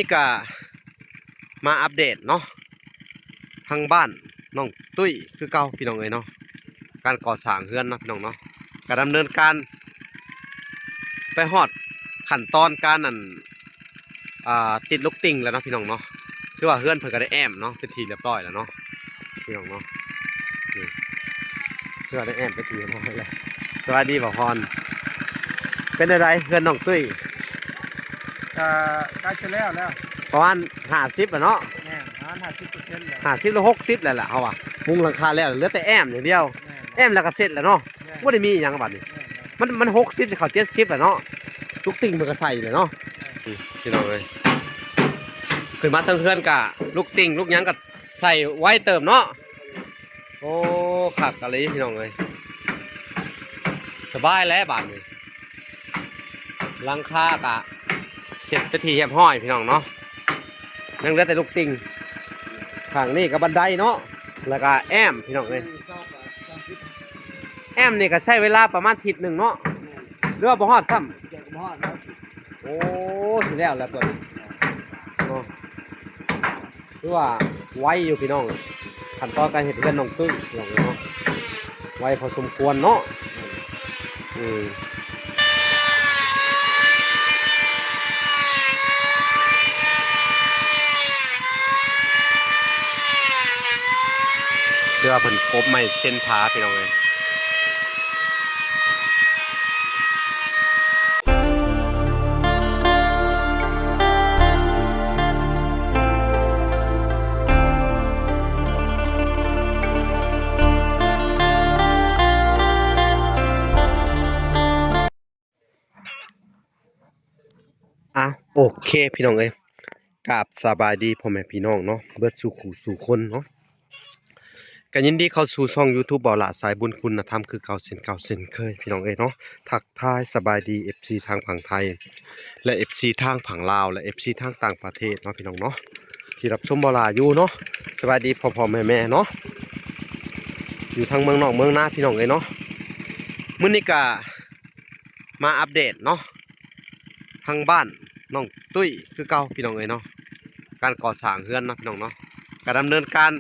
นี่ก็มาอัปเดตเนาะทางบ้านน้องตุ้ยคือเก่าพี่น้องเนาะการก่อสร้างเฮือนเนาะพี่น้องเนาะการดำเนินการไปฮอดขั้นตอนการนั่นติดลูกติ่งแล้วเนาะพี่น้องเนาะคือว่าเฮือนเพิ่นก็ได้แอมเนาะเป็นทีเรียบร้อยแล้วเนาะพี่น้องเนาะคือว่าได้แอมเป็นทีเรียบร้อยแล้วสวัสดีบ่าวพรเป็นอะไรเฮือนน้องตุ้ยใกล้จะแล้วประมาณ50อะเนาะแน่ประมาณ50%แล้ว50หรือ60แล้วล่ะเฮาว่ามุงหลังคาแล้วเหลือแต่แอมอย่างเดียวแอมแล้วก็เสร็จแล้วเนาะบ่ได้มีหยังบัดนี้มัน60จะเข้า70แล้วเนาะลูกติ่งมันก็ใส่เลยเนาะพี่น้องเอ้ยขึ้นมาทั้งเฮือนกะลูกติ่งลูกหยังก็ใส่ไว้เติมเนาะโอ้คักอะไรพี่น้องเอ้ยสบายแล้วบาดนี้หลังคากะเสร็จไปทีเรียบร้อยพี่น้องเนาะยังเหลือแต่ลูกติ่งข้างนี้ก็บันไดเนาะแล้วก็แอมพี่น้องเอ้ยแอมนี่ก็ใช้เวลาประมาณอาทิตย์หนึ่งเนาะหรือว่าบ่ฮอดซ้ำโอ้สิแล้วตัวนี้เนาะหรือว่าไวอยู่พี่น้องขั้นตอนการเฮ็ดเรือนน้องตุ้ยพี่น้องเนาะไวพอสมควรเนาะเรือเพิ่นกบไม่เส้นผาพี่น้องเลยโอเคพี่น้องเอ้ยกราบสบายดีพ่อแม่พี่น้องเนาะเบิดสู่ขู่สู่คนเนาะกันยินดีเข้าสู่ช่อง YouTube บ่าวหลาสายบุญคุณธรรมคือเก่าเส้นเคยพี่น้องเอ้ยเนาะทักทายสบายดี FC ทางฝั่งไทยและ FC ทางฝั่งลาวและ FC ทางต่างประเทศเนาะพี่น้องเนาะที่รับชมบ่าวหลาอยู่เนาะสบายดีพ่อๆแม่ๆเนาะอยู่ทางเมืองนอกเมืองนาพี่น้องเอ้ยเนาะมื้อนี้ก็มาอัปเดตเนาะทางบ้านน้องตุ้ยคือเก่าพี่น้องเอ้ยเนาะการก่อสร้างเฮือนเนาะพี่น้องเนาะการดำเนินการ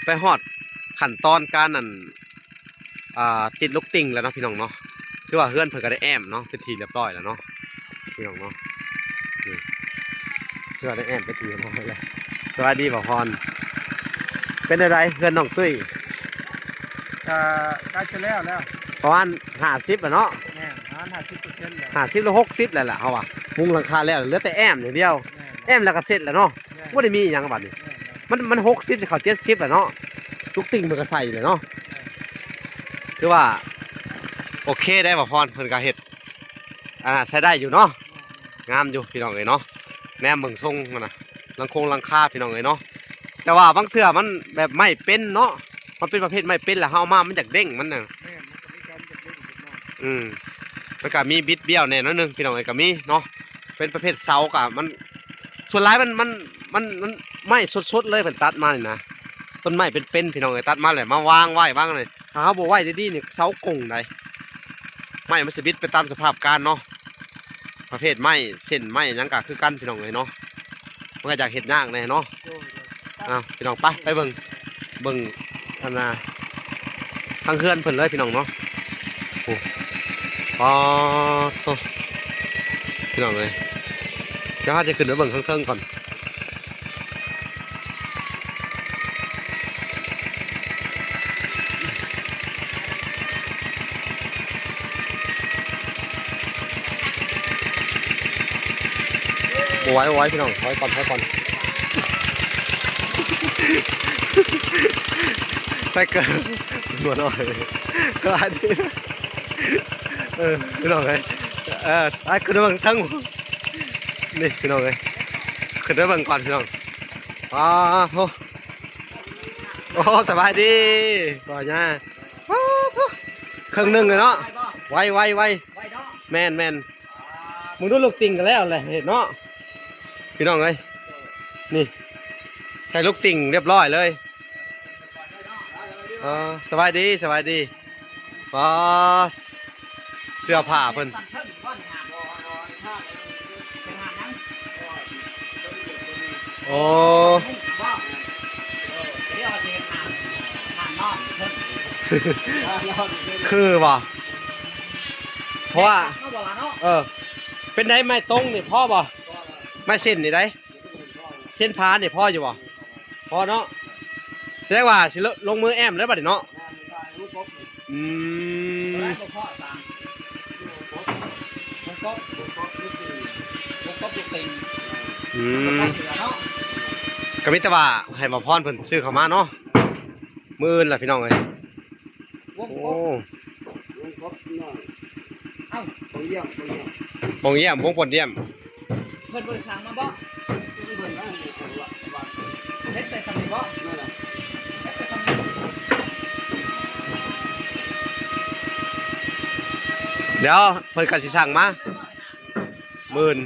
ไปฮอดขั้นตอนการนั่นติดลูกติ่งแล้วเนาะพี่น้องเนาะคือว่าเฮือนเพิ่นก็ได้แอมเนาะเป็นทีเรียบร้อยแล้วเนาะพี่น้องเนาะคือว่าได้แอมเป็นทีเรียบร้อยแล้วสวัสดีบ่าวพรเป็นอะไรเฮือนน้องตุ้ยใกล้จะแล้วประมาณ50อะเนาะแน่ประมาณ50%แล้ว50หรือ60แล้วล่ะเฮาว่ามุงหลังคาแล้วเหลือแต่แอมอย่างเดียวแอมแล้วก็เสร็จแล้วเนาะบ่ได้มีหยังบัดนี้มัน60จะเข้า70แล้วเนาะลูกติ่งมันก็ใส่เลยเนาะคือว่าโอเคได้บ่พรเพิ่นก็เฮ็ดใช้ได้อยู่เนาะงามอยู่พี่น้องเอ้ยเนาะแนมเบิ่งทรงมันน่ะหลังคาพี่น้องเอ้ยเนาะแต่ว่าบางเทื่อมันแบบไม่เป็นเนาะมันเป็นประเภทไม่เป็นแล้วเฮามามันอยากเด้งมันน่ะมันก็มีบิดเบี้ยวแน่นอนนึงพี่น้องเอ้ยก็มีเนาะเป็นประเภทเสาก็มันส่วนหลายมันไม่สดๆเลยเพิ่นตัดมานี่นะต้นไม้เป็นพี่น้องเอ้ยตัดมาแล้วมาวางไว้บ้างเลยถ้าเฮาบ่ไว้ดีๆนี่เสากงได้ไม้มันสิบิดไปตามสภาพการเนาะประเภทไม้เส้นไม้หยังก็คือกันพี่น้องเอ้ยเนาะมันก็อยากเฮ็ดยากแน่เนาะพี่น้องไปเบิ่งอันน่ะทางเฮือนเพิ่นเลยพี่น้องเนาะโอ้โตพี่น้องเอ้ยเดี๋ยวเฮาจะขึ้นไปเบิ่งข้างเทิงก่อนไว้พี่น้องไว้ก่อนใส่เกินหนวดหน่อยก็อันนี้พี่น้องเลยขึ้นไปเบิ่งทั้งนี่พี่น้องเลยขึ้นไปเบิ่งก่อนพี่น้องโอ้สบายดีก่อนนะครึ่งหนึ่งเลยเนาะไวแมนมึงดูลูกติ่งกันแล้วเลยเห็นเนาะพี่น้องเอ้ยนี่ใส่ลูกติ่งเรียบร้อยเลยสบายดีเสื้อผ้าเพิ่น เ โอ้ บ่เดี๋ยวสิทางนอกเพิ่น คือบ่เพราะว่า เนาะบ่ล่ะเนาะ เป็นได้ไม้ตรงนี่พ่อบ่ไม้เส้นนี่ได้เส้นพานี่พ่ออยู่บ่พ่อเนาะแสดงว่าสิลงมือแอมแล้วบัดนี้เนาะอืม ได้บ่พอตามวงกบลูกติง อืม เสือเนาะ ก็มีแต่ว่าให้มาพรเพิ่นซื้อเข้ามาเนาะมื้ออื่นล่ะพี่น้องเอ้ยว ง โอ้ กบเอ้า บ่งเยี่ยมวงปนเยี่ยม เพิ่นบ่ได้สั่งมาบ่เฮ็ดแต่สำนี้บ่เฮ็ดแต่สำนี้ เดี๋ยวเพิ่นก็สิสั่งมามื้อน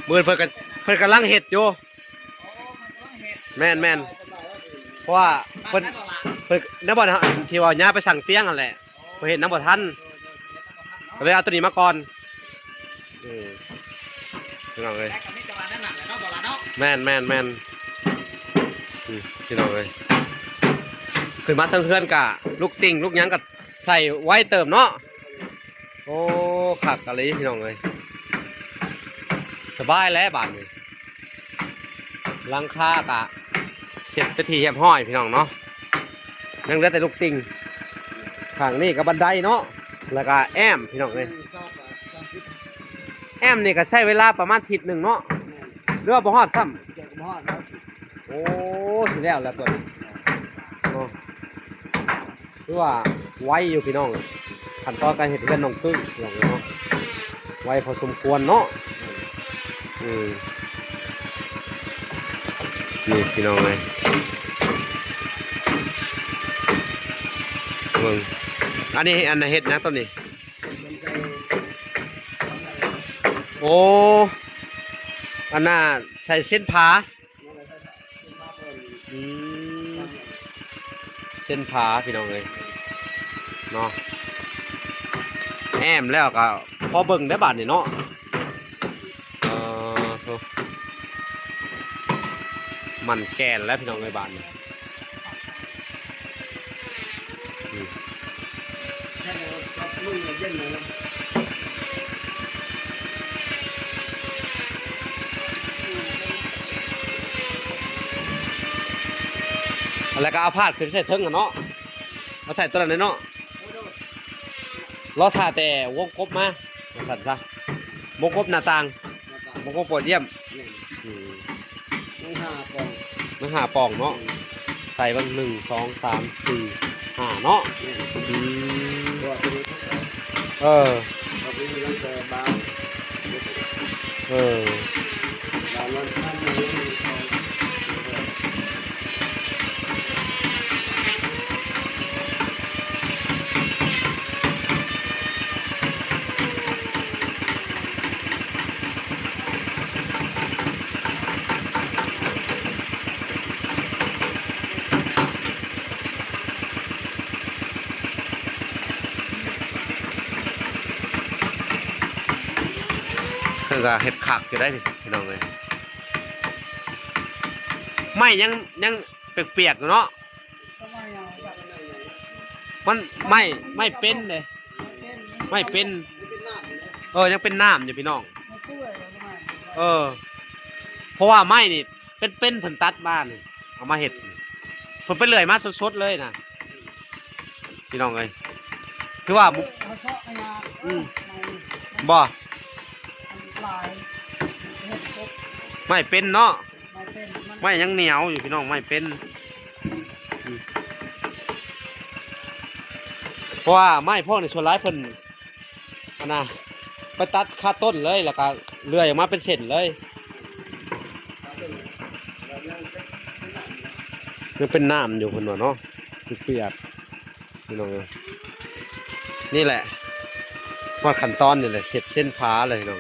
เพิ่นกำลังเฮ็ดอยู่แม่นเพราะว่าเพิ่นน้ำบ่ที่ว่าย่าไปสั่งเตียงนั่นแหละเพิ่นเฮ็ดน้ำบ่ทันก็เลยเอาตัวนี้มาก่อนพี่น้องเอ้ย แต่ก็มีจังหวะนั้นน่ะแหละเนาะบ่ล่ะเนาะ แม่นพี่น้องเอ้ยขึ้นมาทั้งเพื่อนกะลูกติ่งลูกหยังก็ใส่ไว้เติมเนาะโอ้คักอะไรพี่น้องเอ้ยสบายแล้วบาดนี้หลังคากะเสร็จไปทีเรียบร้อยพี่น้องเนาะยังเหลือแต่ลูกติ่งข้างนี้ก็บันไดเนาะแล้วก็แอมพี่น้องเอ้ยแอมนี่ก็ใช้เวลาประมาณอาทิตย์หนึงเนาะหรือว่าบ่ฮอดซ้ำ โอ้สิแล้วตัวนี้โอ้คือว่าไวอยู่พี่น้องขั้นตอนการเห็ดเพื่อนน้องตึ้งอย่างเนาะไวพอสมควรเนาะนี่พี่น้องเลยมึงอันนี้เห็ดนะตัวนี้โอ้อันน่ะใส่เส้นผาเส้นผาพี่น้องเลยเนาะแอมแล้วก็พอเบิ่งได้บาทนี่เนาะโถ่มันแก่นแล้วพี่น้องเลยบาทนี่แล้วก็เอาพาดขึ้นใส่เทิงกันเนาะมาใส่ตัวนั้นเนาะล้อท่าแต่วงกบมาสั่นซะวงกบหน้าต่างวงกบปวดเยี่ยมน้ำหาปองเนาะใส่บ้าง1 2 3 4 5เนาะเออคือก็เห็ดขักอยู่ได้พี่น้องเลยไม่ยังเปียกๆอยู่เนาะมันไม่เป็นเลยไม่เป็นยังเป็นน้ำอยู่พี่น้องเพราะว่าไม้นี่เป็นผลตัดบ้านเอามาเห็ดผลไปเลื่อยมาสดๆเลยนะพี่น้องเลยคือว่าบ่ไม่เป็นเนาะไม่ยังเหนียวอยู่พี่น้องไม่เป็นเพราะว่าไม้พวกในส่วนร้ายเพิ่นนะไปตัดคาต้นเลยแล้วก็เลื่อยออกมาเป็นเส้นเลยยังเป็นน้ำอยู่คนเนาะเปียกพี่น้องนี่แหละพอขั้นตอนนี่แหละเสร็จเส้นผาเลยน้อง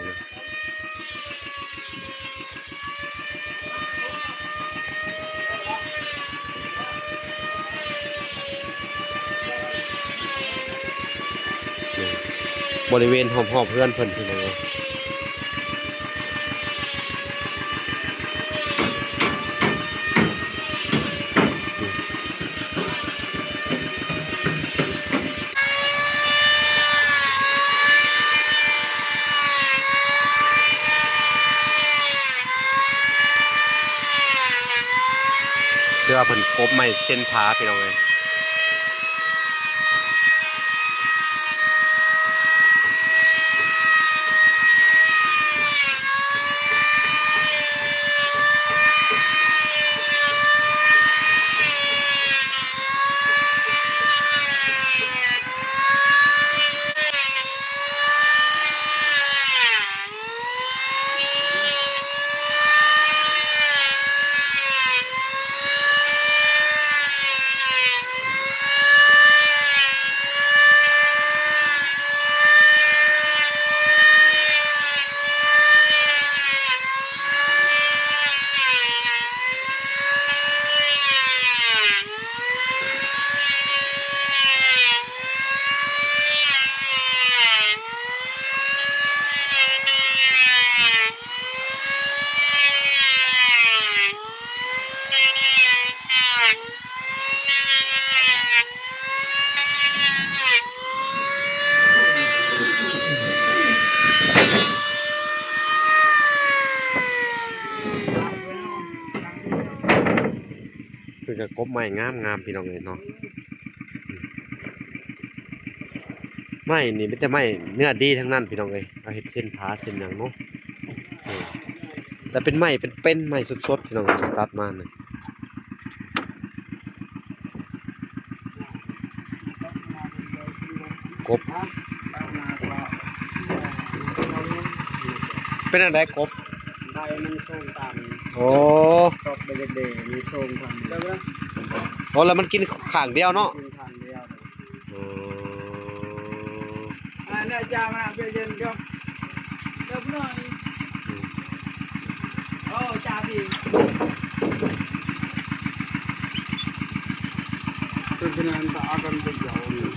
บริเวณหอบเพื่อนเพิ่นพี่น้อง คือว่าเพิ่นกบไม้เส้นผาพี่น้องเอ้ยคือก็กบไม้งามๆพี่น้องเอ้ยเนาะไม้นี่มีแต่ไม้เนื้อดีทั้งนั้นพี่น้องเอ้ยเอาเฮ็ดเส้นผาเส้นหยังเนาะแต่เป็นไม้เป็นไม้สดๆพี่น้องตัดมาน่ะกบเป็นอันใดกบ ได้มันส่งตาม โอ้ ตอกไปเด็กๆมีส่งทางเดียว โอ้แล้วมันกินข้างเดียวเนาะ ทางเดียว เนี่ยจ้ามาเย็นๆก็เดี๋ยวหน่อยโอ้จ้าพี่เป็นงานตากันเป็นยาวอยู่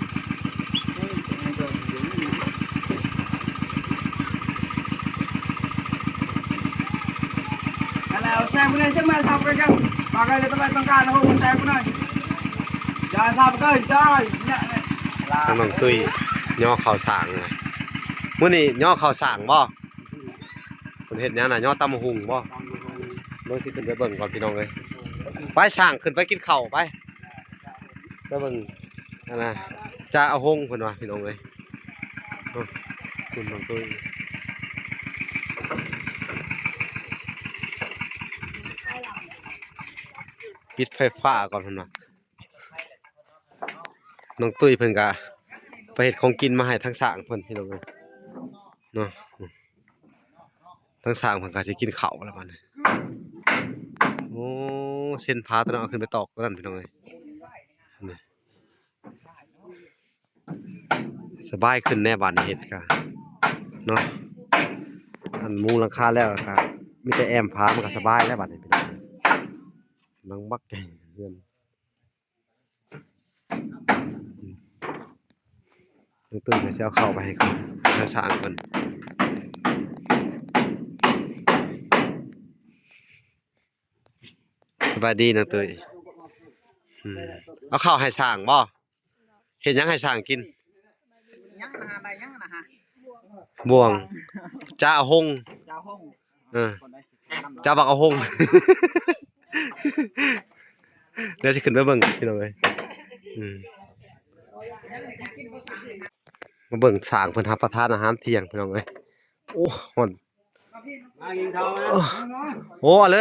แล้วแซงไปเลยจะมาทำกันมากันเลยต้องการโหแซงไปหน่อยอย่าทำก็ได้เนี่ย ทางน้องตุ้ยย่อข้าวสางไงมื้อนี้ย่อข้าวสางบ่เพิ่นเฮ็ดหยังน่ะย่อตำบักหุ่งบ่ลงสิขึ้นไปเบิ่งก่อนพี่น้องเอ้ยไปสร้างขึ้นไปกินข้าวไปไปเบิ่งอันน่ะจะเอาหงเพิ่นว่าพี่น้องเอ้ยเนาะคุณน้องตุ้ยปิดไฟฟ้าก่อนเพิ่นว่าน้องตุ้ยเพิ่นก็ไปเฮ็ดของกินมาให้ทั้งสร้างเพิ่นพี่น้องเอ้ยเนาะทั้งสร้างเพิ่นก็สิกินข้าวแล้วบัดนี้โอ้เส้นผาตัวนั้นเอาขึ้นไปตอกตัวนั้นพี่น้องเอ้ยนี่สบายขึ้นแน่บัดนี้เฮ็ดก็เนาะอันมุงหลังคาแล้วก็มีแต่แอมผามันก็สบายแล้วบัดนี้พี่น้องเอ้ยนังบักใหญ่เฮือนน้องตุ้ยก็สิเอาเข้าไปให้เขาทั้งสร้างเพิ่น สบายดีนะตุ้ยเอาข้าวให้สร้างบ่เฮ็ดหยังให้สร้างกิน ยังนะฮะได้ยังนะฮะ บ่วงจ้าเอาหง เจ้าห้อง เออจ้าบักเอาหง เดี๋ยวสิขึ้นไปเบิ่งพี่น้องเอ้ยมาเบิ่งสร้างเพิ่นรับประทานอาหารเที่ยงพี่น้องเอ้ยโอ้ฮ้อน มากินข้าวนะ โอ้เล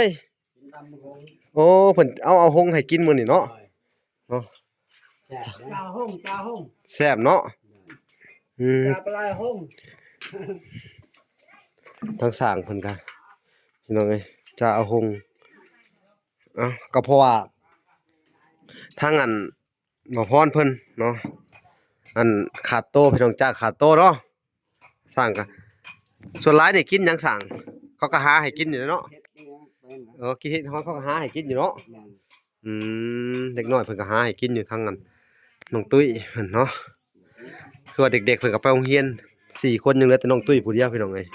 ยโอ้เพิ่นเอาหงให้กินมื้อนี้เนาะ เจ้าห้องเจ้าห้อง แซ่บเนาะเจ้าปลาห้อง ทั้งสร้างเพิ่นก็พี่น้องเอ้ยจะเอาหงก็เพราะว่าทางอันหมอพรเพิ่นเนาะอันขาดโตพี่น้องจ้าขาดโตเนาะสร้างก็ส่วนหลายนี่กินหยังสร้างเขาก็หาให้กินอยู่เนาะกินเฮ็ดฮ้อนเขาก็หาให้กินอยู่เนาะเด็กน้อยเพิ่นก็หาให้กินอยู่ทางนั้นน้องตุ้ยเพิ่นเนาะคือว่าเด็กๆเพิ่นก็ไปโรงเรียน4คนยังเหลือแต่น้องตุ้ยผู้เดียวพี่น้องเอ้ย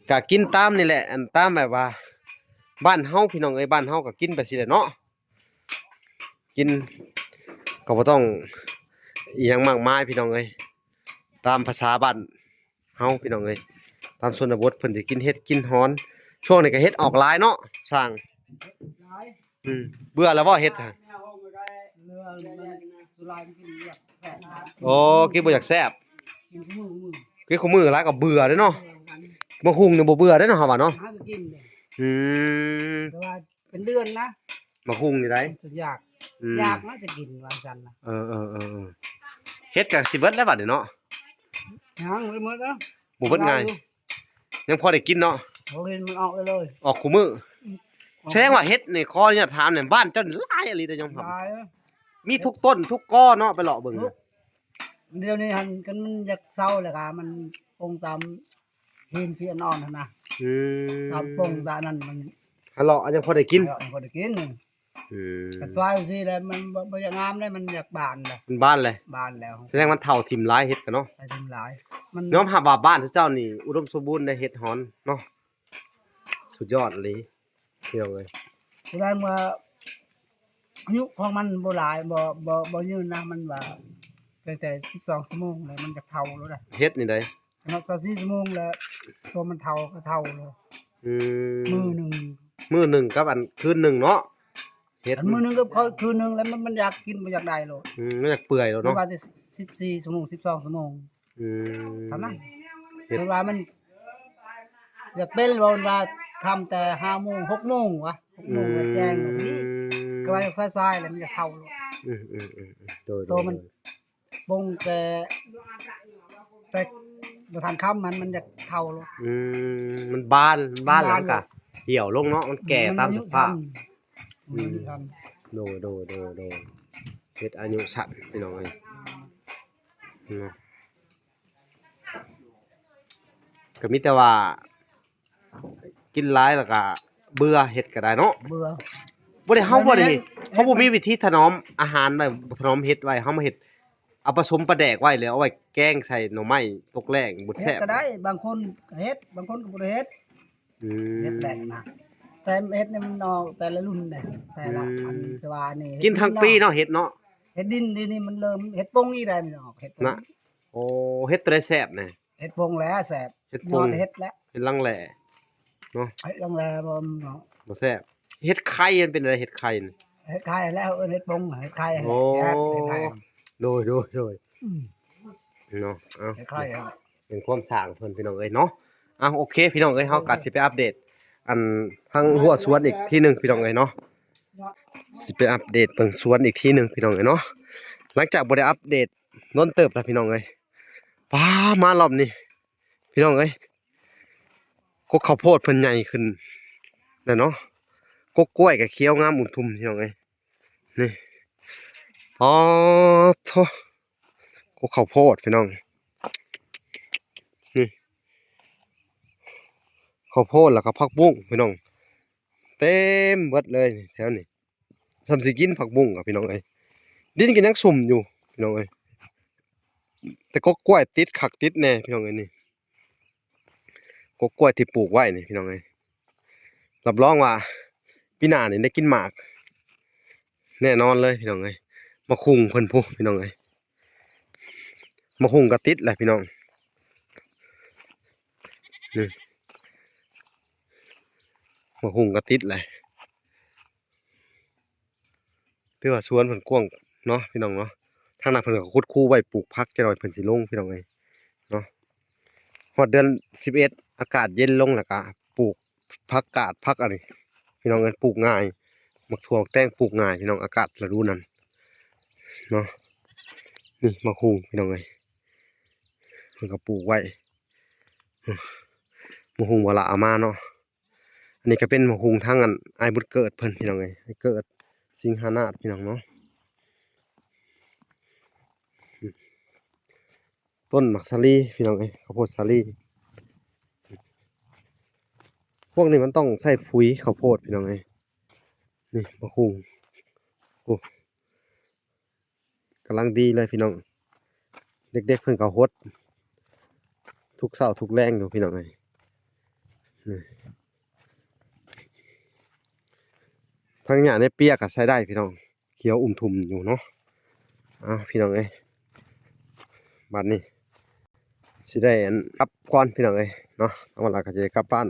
ก็กินตามนี่แหละอันตามแบบว่าบ้านเฮาพี่น้องเอ้ยบ้านเฮาก็กินไปสิแหละเนาะกินก็บ่ต้องอีหยังมากมายพี่น้องเอ้ยตามภาษาบ้านเฮาพี่น้องเอ้ยตามชนบทเพิ่นสิกินเฮ็ดกินฮ้อนช่วงนี้ก็เฮ็ดออกหลายเนาะสร้าง อืมเบื่อแล้วบ่เฮ็ดฮะ เรือมันสุรายมันกินเลือดแสบ โอ้กินบ่อยากแซ่บ กินมือ กินคู่มือหลายก็เบื่อเด้อเนาะ กัน บ่หุงนี่บ่เบื่อเด้อเนาะเฮาว่าเนาะ หากินเนี่ย อืม แต่ว่าเป็นเดือนนะ บ่หุงนี่ได้ จะอยาก อืม อยากน่าจะกินวันจันทร์นะ เออเฮ็ดก็สิเบิดแล้วบัดนี้เนาะ ยังไม่หมดแล้ว บ่เบิดง่ายยังพอได้กินเนาะ โอเคมันออกเลย ออกคู่มือแสดงว่าเฮ็ดนี่ขออนุญาตถามเนี่ยบ้านเจ้านี่หลายอีหลีเด้อยอมรับ ตายแล้ว มีทุกต้นทุกก้อเนาะไปเลาะเบิ่งน่ะ เดี๋ยวนี้หันกันมันอยากเศร้าเลยค่ะมันองตามเห็นสีอ่อนๆนะ อืม ตามปงตานั่นมัน ฮัลโหลยังพอได้กิน คนได้กิน อืม กระซอยสิแล้วมันบ่อยากงามเลยมันอยากบานเลย เป็นบ้านเลย บานแล้ว แสดงมันเฒ่าทิ่มหลายเฮ็ดกันเนาะ ไปทำหลายมัน ยอมรับว่าบ้านเจ้านี่อุดมสมบูรณ์ในเฮ็ดหอนเนาะสุดยอดเลยเที่ยวเลย แสดงว่าอายุของมันบ่หลายบ่ยืนนะมันว่าแต่12ชั่วโมงแล้วมันจะเฒ่าแล้วนะ เฮ็ดนี่ได้ เนาะ24ชั่วโมงแล้วตัวมันเฒ่าก็เฒ่าเลย อื มือหนึง มื้อหนึงกับอันคืนหนึงเนาะเฮ็ด อันมือหนึงก็คืนหนึงแล้วมันอยากกินบ่อยากได้โลด มันอยากเปื่อยแล้ว เพราะ เนาะ ว่าแต่14ชั่วโมง12ชั่วโมง อืม เท่านั้น เฮ็ด แต่ว่ามันอยากเป็นว่าทำแต่5โมง6โมงวะ6โมงก็แจ้งแบบนี้ก็ว่าซ้ายๆแล้วมันจะเฒ่าโลด โตมัน บงแต่บ่ทันค่ำมันจะเฒ่าโลด มันบานแล้วมันก็เหี่ยวลงเนาะมันแก่ตามสภาพ มันอายุสั้น โดเฮ็ดอายุสั้นพี่น้องเอ้ยเนาะก็มีแต่ว่ากินหลายแล้วก็เบื่อเฮ็ดก็ได้เนาะ เบื่อ บ่ได้เฮาบ่ได้เฮาบ่มีวิธีถนอมอาหารไว้ถนอมเฮ็ดไว้เฮามาเฮ็ดเอาผสมปลาแดกไว้แล้วเอาไว้แกงใส่หน่อไม้ตกแรงบ่ เฮ็ แซ่ ด บ ก็ได้บางคนก็เฮ็ดบางคนก็บ่ได้เฮ็ด อื เฮ็ด ม แบ่งนะแต่เฮ็ดนี่มันเอาแต่ละรุ่นน่ะแต่ละอัน อืม ที่ว่านี่ กินทั้งปีเนาะเฮ็ดเนาะ เฮ็ดดินนี่มันเริ่มเฮ็ดปงอีได้มันออกเฮ็ดปง นะโอ้เฮ็ดตัวได้แซ่บแน่ เฮ็ดปงแล้วแซ่บ เฮ็ด ย ปง อดเฮ็ดแล้ว เฮ็ดลังแหล่ เฮ็ดลงแล้วบ่เนาะ บ่แซ่บเฮ็ดไข่มันเป็นอะไรเฮ็ดไข่นี่ เฮ็ดไข่แล้วเฮ็ดปงเฮ็ดไข่ โอ้ เฮ็ดไข่ โดยอืม เนาะเอา เฮ็ดไข่ครับ เป็นความสร้างเพิ่นพี่น้องเอ้ยเนาะโอเคพี่น้องเอ้ยเฮาก็สิไปอัปเดต อันทางหัวสวนอีกทีหนึงพี่น้องเอ้ยเนาะสิไปอัปเดตเบิ่งสวนอีกทีหนึงพี่น้องเอ้ยเนาะหลังจากบ่ได้อัปเดตนนเติบแล้วพี่น้องเอ้ยป้ามารอบนี้พี่น้องเอ้ยกกข้าวโพดเพิ่นใหญ่ขึ้นแล้วเนาะกกกล้วยก็เขียวงามอุ่มทุ่มพี่น้องเอ้ยนี่อ๋อโธ่กกข้าวโพดพี่น้องนี่ข้าวโพดแล้วก็ผักบุ้งพี่น้องเต็มเบิดเลยนี่แถวนี้สำสิกินผักบุ้งอ่ะพี่น้องเอ้ยดินก็ยังสุ่มอยู่พี่น้องเอ้ยแต่กกกล้วยติดคักติดแน่พี่น้องเอ้ยนี่กกกล้วยที่ปลูกไว้นี่พี่น้องเอ้ยรับรองว่าปีหน้านี่ได้กินหมากแน่นอนเลยพี่น้องเอ้ยมะคุงเพิ่นพุพี่น้องเอ้ยมะคุงก็ติดแหละพี่น้องนี่มะคุงก็ติดแหละถือว่าสวนเพิ่นกว้างเนาะพี่น้องเนาะทางนั้นเพิ่นก็ขุดคูไว้ปลูกผักจักหน่อยเพิ่นสิลงพี่น้องเอ้ยเนาะฮอดเดือน11อากาศเย็นลงแล้วก็ปลูกผักกาดผักอันนี้พี่น้องเอ้ยปลูกง่ายมักถั่วแตงปลูกง่ายพี่น้องอากาศฤดูนั้นเนาะนี่มะคุงพี่น้องเอ้ยเพิ่นก็ปลูกไว้มะคุงบ่ละเอามาเนาะอันนี้ก็เป็นมะคุงทางอันอ้ายบุญเกิดเพิ่นพี่น้องเอ้ยให้เกิดสิงหานาถพี่น้องเนาะต้นมักสาลีพี่น้องเอ้ยข้าวโพดสาลีพวกนี้มันต้องใส่ปุ๋ยข้าวโพดพี่น้องเอ้ยนี่มะคุงโอ้กำลังดีเลยพี่น้องเด็กๆเพิ่นก็ฮดทุกเช้าทุกแรงอยู่พี่น้องเอ้ยนี่ทางหญ้าในเปียกก็ใช้ได้พี่น้องเขียวอุ่มทุ่มอยู่เนาะพี่น้องเอ้ยบัดนี้สิได้อันกลับก่อนพี่น้องเอ้ยเนาะเอาเวลาก็จะได้กลับบ้าน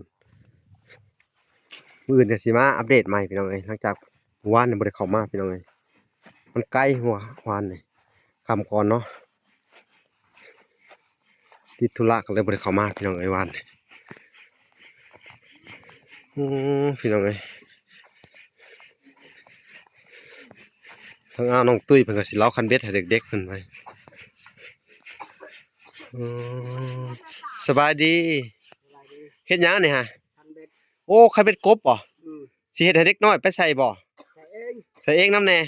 มื้ออื่นก็สิมาอัปเดตใหม่พี่น้องเอ้ยหลังจากเมื่อวานนี่บ่ได้เข้ามาพี่น้องเอ้ยมันไกลหัววานนี่ค่ำก่อนเนาะติดธุระก็เลยบ่ได้เข้ามาพี่น้องเอ้ยวานนี่พี่น้องเอ้ยทางน้องตุ้ยเพิ่นก็สิเล้าคันเบ็ดให้เด็กๆเพิ่นไว้อืมสบายดีเฮ็ดหยังนี่ฮะ คันเบ็ด โอ้คันเบ็ดกบบ่สิเฮ็ดให้เด็กน้อยไปใส่บ่ ใส่เอง ใส่เองนำแน่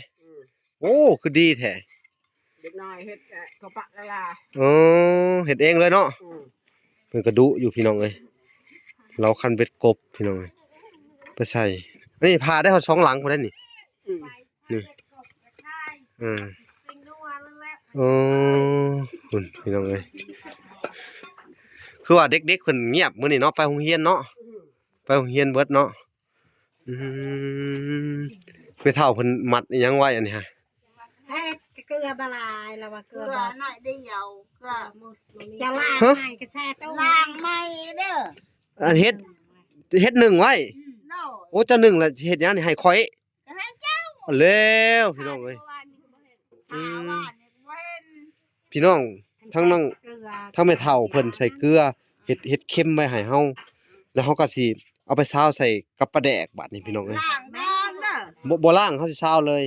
โอ้คือดีแท้ เด็กน้อยเฮ็ดกระปะละลา อ๋อเฮ็ดเองเลยเนาะเพิ่นก็ดุอยู่พี่น้องเอ้ยเราคันเบ็ดกบพี่น้องเอ้ยไปใส่นี่พาได้เฮา2หลังพุ่นได้นี่นี่อ๋อคุณพี่น้องเอ้ยคือว่าเด็กๆเพิ่นเงียบมื้อนี้เนาะไปโรงเรียนเนาะไปโรงเรียนเบิดเนาะอืมไปเฒ่าเพิ่นมัดอิหยังไว้อันนี้ฮะ เฮ็ดเกลือบลายแล้วว่าเก เก ลื ลื อ อบ หน่อยเดียวเกลือ จะล้างไงก็แซ่ตู้ ล้างไม่เด้อ อันเฮ็ดหนึ่งไว้ เนาะ โอ้เจ้าหนึ่งล่ะเฮ็ดหยังนี่ให้ข่อย ให้เจ้า เอาแล้วพี่น้องเอ้ย หาว่านี่เว้น พี่น้องทั้งน้อง เกลือ ทั้งแม่เฒ่าเพิ่นใส่เกลือเฮ็ดเค็มไว้ให้เฮาแล้วเฮาก็สิเอาไปซาวใส่กับปลาแดกบัดนี้พี่น้องเอ้ย ล้างดอนเด้อ บ่ล้างเฮาสิซาวเลย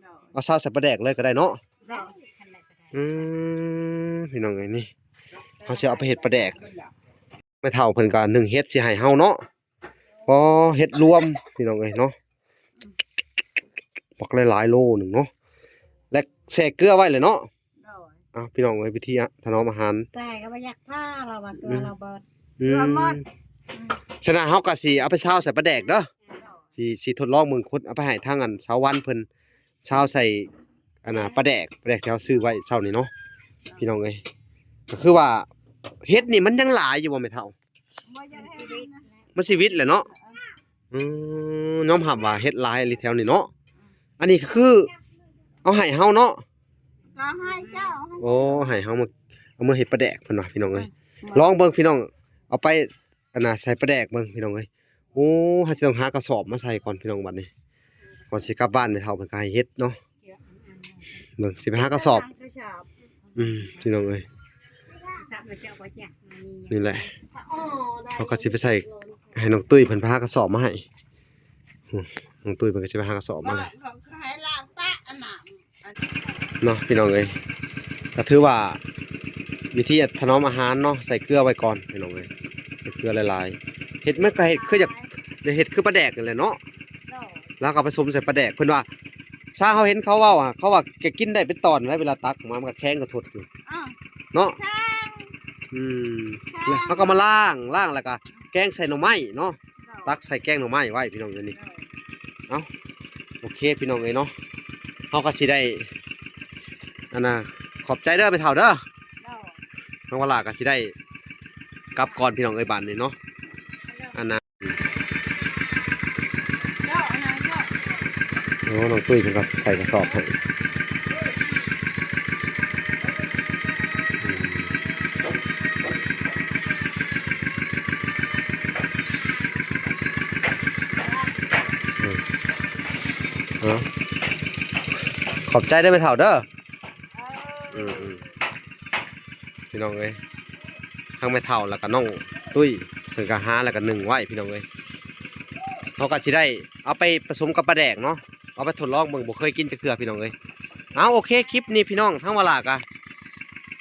เนาะ เอาซาวใส่ปลาแดกเลยก็ได้เนาะ เนาะ อืพี่น้องเอ้ยนี่เฮาสิเอาไปเฮ็ดปลาแดกแม่เฒ่าเพิ่นก็นึ่งเฮ็ดสิให้เฮาเนาะพอเฮ็ดรวมพี่น้องเอ้ยเนาะปักหลายๆโลหนึงเนาะและแช่เกลือไว้เลยเนาะ เนาะ อ้าวพี่น้องเอ้ยวิธีถนอมอาหาร ใส่ก็บ่อยากผ้าเราว่าเกลือเราเบิด อืมฉะนั้นเฮาก็สิเอาไปซาวใส่ปลาแดกเด้อสิทดลองเบิ่งคนเอาไปให้ทางอันชาววันเพิ่นซาวใส่อันน่ะปลาแดกที่เฮาซื้อไว้เช้านี้เนาะพี่น้องเอ้ยก็คือว่าเฮ็ดนี่มันยังหลายอยู่บ่แม่เฒ่า บ่อยากให้มันนะ มันชีวิตแหละเนาะน้อมรับว่าเฮ็ดหลายอีหลีแถวนี้เนาะอันนี้ก็คือเอาให้เฮาเนาะ ก็ให้เจ้าให้ โอ้ให้เฮามาเอามาเฮ็ดปลาแดกเพิ่นว่าพี่น้องเอ้ยลองเบิ่งพี่น้องเอาไปอันน่ะใส่ปลาแดกเบิ่งพี่น้องเอ้ยโอ้เฮาสิต้องหากระสอบมาใส่ก่อนพี่น้องบัดนี้ก่อนสิกลับบ้านไปเฒ่าเพิ่นก็ให้เฮ็ดเนาะเบิ่งสิไปหากระสอบ กระสอบ พี่น้องเอ้ย สับมาเจ้าบ่จักมัน นี่แหละ โอ้ได้ เขาก็สิไปใส่ให้น้องตุ้ยเพิ่นไปหากระสอบมาให้น้องตุ้ยเพิ่นก็สิไปหากระสอบมาเลย เขาให้ล้างปะอันน่ะ เนาะพี่น้องเอ้ยก็ถือว่าวิธีถนอมอาหารเนาะใส่เกลือไว้ก่อนพี่น้องเอ้ยใส่เกลือหลายๆเฮ็ดมันก็เฮ็ดคืออยากเฮ็ดคือปลาแดกนั่นแหละเนาะ เนาะ แล้วก็ผสมใส่ปลาแดกเพิ่นว่าซาเฮาเห็นเขาเว้าเขาว่าแกกินได้เป็นตอนได้เวลาตักมามันก็แข็งก็ทดอยู่ อ้าว เนาะ แทง อืมแล้วเขาก็มาล้างแล้วก็แกงใส่หน่อไม้เนาะตักใส่แกงหน่อไม้ไว้พี่น้องเดี๋ยวนี้โอเคพี่น้องเอ้ยเนาะเฮาก็สิได้อันน่ะขอบใจเด้อไปเฒ่าเด้อ เนาะ น้องวลาก็สิได้กลับก่อนพี่น้องเอ้ยบ้านนี้เนาะอันน่ะ เนาะอันนั้นเนาะ โอ้น้องตุ้ยเพิ่นก็ใส่กระสอบให้ขอบใจได้ไหมเถ่าเด้อพี่น้องเอ้ยทั้งแม่เฒ่าแล้วก็น้องตุ้ยเพิ่นก็หาแล้วก็นึ่งไว้พี่น้องเอ้ยเขาก็สิได้เอาไปผสมกับปลาแดกเนาะเอาไปทดลองเบิ่งบ่เคยกินจักเทื่อพี่น้องเอ้ยเอาโอเคคลิปนี้พี่น้องทั้งเวลาก็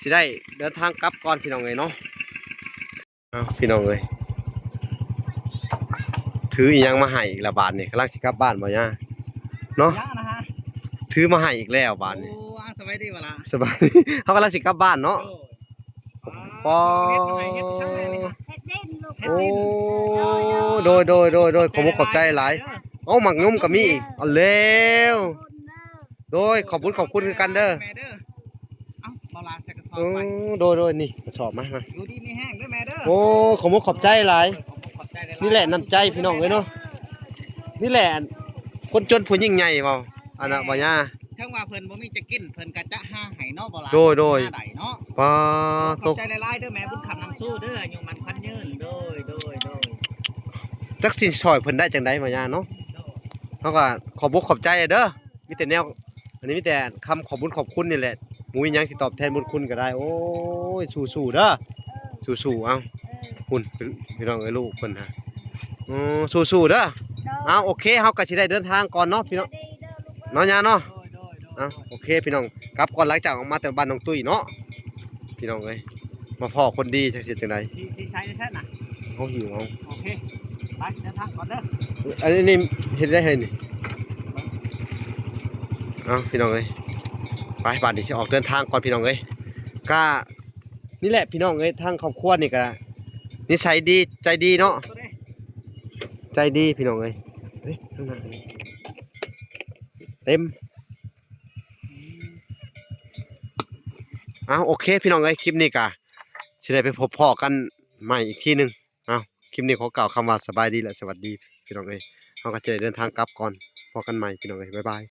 สิได้เดินทางกลับก่อนพี่น้องเอ้ยเนาะเอาพี่น้องเอ้ยถืออีหยังมาให้อีกละบาทนี่กำลังสิกลับบ้านบ่ย่าเนาะ ยังนะฮะ ถือมาให้อีกแล้วบาทนี่ โอ้สบายดีวะล่ะ สบาย เขากำลังสิกลับบ้านเนาะปอ เฮ็ดให้เฮ็ดช่างเลยนี่ เฮ็ดเด่นลูก โอ้โดยขอมุกขอบใจหลายเอาหมักยุ่มกับมีอีกเอาเร็วโดยขอบคุณคือกันเด้อ แม่เด้อเอ้าบ่ลาใส่กระสอบ โอ้ ไว้ โดยนี่กระสอบมา อยู่ดีมีแห้งเด้อแม่เด้อ โอ้ขอมุกขอบใจหลาย ขอบใจหลายๆ นี่แหละน้ำใจพี่น้องเลยเนาะนี่แหละคนจนผู้ยิ่งใหญ่เปล่าอันน่ะบ่ย่า ถึงว่าเพิ่นบ่มีจะกินเพิ่นก็จะหาให้เนาะบ่ล่ะ โดย หาได้เนาะ ปา ข ต อบ ก ใจหลายๆเด้อแม่บุญคำนำสู้เด้ออยู่มันพันยืนโดย จักสิซอยเพิ่นได้จังได๋มาย่าเนาะเฮาก็ขอบอกขอบใจเด้อมีแต่แนวอันนี้มีแต่คำขอบคุญขอบคุณนี่แหละหมูอีหยังสิตอบแทนบุญคุณก็ได้โอ้ยสู้ๆเด้อสู้ๆเอ้าคุณพี่น้องเอ้ยลูกเพิ่นฮะอ๋อสู้ๆเด้อเอาโอเคเฮาก็สิได้เดินทางก่อนเนาะพี่น้องเนาะย่าเนาะ โอเคพี่น้องกลับก่อนหลังจากออกมาแต่บ้านน้องตุ้ยเนาะพี่น้องเอ้ยมาพ่อคนดีจังสิจังได๋ สีใสได้ใช่น่ะ เฮาหิวเอา โอเคไปเดินทางก่อนเด้อ อันนี้นี่เฮ็ดได้เฮ็ดนี่เอาพี่น้องเอ้ยไปบ้านนี้สิออกเดินทางก่อนพี่น้องเอ้ยก็นี่แหละพี่น้องเอ้ยทางครอบครัวนี่ก็นิสัยดีใจดีเนาะ ตัวนี้ ใจดีพี่น้องเอ้ยเฮ้ยข้างหน้านี่เต็มเอาโอเคพี่น้องเอ้ยคลิปนี้ก็สิได้ไปพบพ่อกันใหม่อีกทีหนึงเอาคลิปนี้ขอกล่าวคำว่าสบายดีและสวัสดีพี่น้องเอ้ยเฮาก็จะได้เดินทางกลับก่อนพบกันใหม่พี่น้องเอ้ยบ๊ายบาย